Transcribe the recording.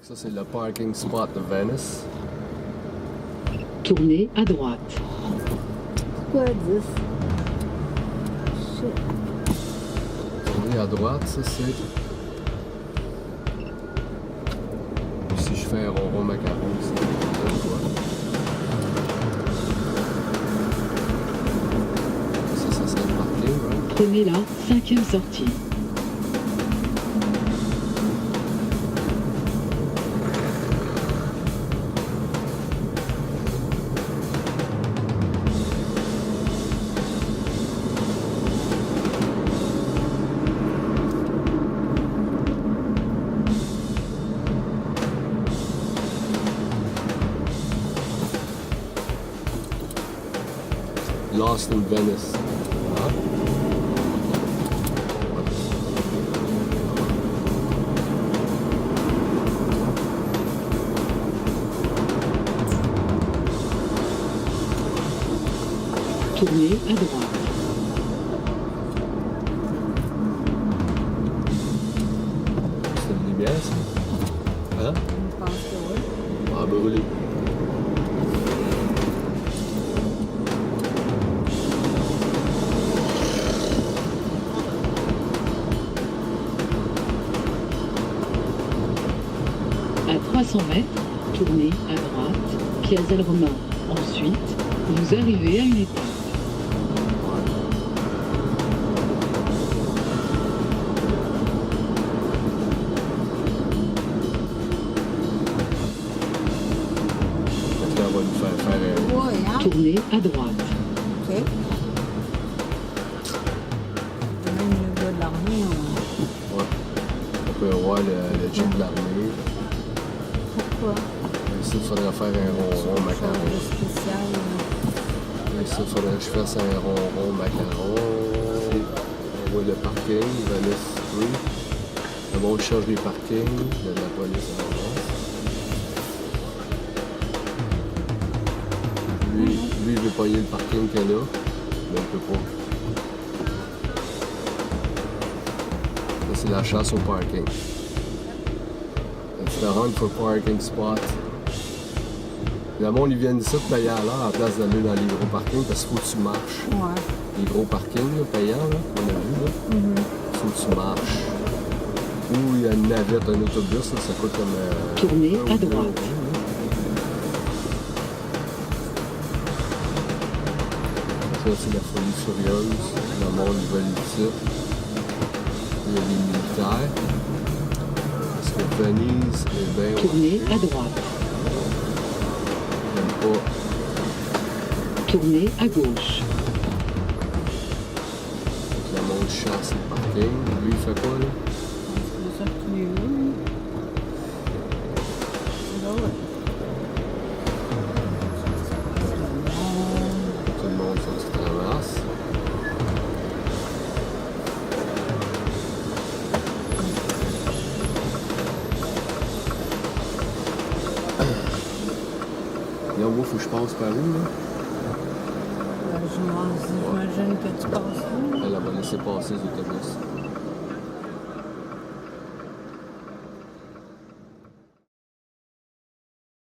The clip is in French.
Ça, c'est le parking spot de Venice. Tournez à droite. Quoi, 10? Shit. Tourner à droite, ça, c'est... Si je fais un rond macaron, c'est à droite. Ça serait le parking, right? Prenez la 5e sortie. Lost in Venice. Ah. Tournez à droite. C'est une lumière, ça? Hein? Je pense que oui. Ah, brûlé. À 300 mètres, tournez à droite, Piazza del Roma. Ensuite, vous arrivez à une étape. Là, on va nous faire un... Oui, hein? Tournez à droite. OK. Même le gars de l'armée, on... Ouais. On peut voir le jet de l'armée. Pourquoi? Ici, il faudrait faire un rond macaron. C'est spécial. Ici, il faudrait que je fasse un rond macaron. On voit le parking, Venice Street. Là-bas, on cherche des parkings. Il y a de la police à l'avance. Lui, il veut payer le parking qu'elle a, mais il ne peut pas. Ça, c'est la chasse au parking. It's the hunt for parking spot. Le monde, ils viennent ici de payer à l'heure à la place d'aller dans les gros parkings parce qu'il faut que tu marches. Ouais. Les gros parkings là, payants, là, qu'on a vu, là, faut que tu marches. Ou il y a une navette, un autobus, là, ça coûte comme... Tournez à 1 ou 2 droite. euros, là. Ça, c'est la folie furieuse. Le monde, ils veulent ici. Il y a des militaires. Parce que Venise est bien... Tournez à droite. J'aime pas. Tournez à gauche. Le monde chasse le parking. Lui, il fait quoi, là? C'est ça qu'il est où? C'est drôle. Tout le monde fait du ramasse. Là, moi, faut que je passe par où, là? J'imagine que tu passes où? Elle va laisser passer les autobus.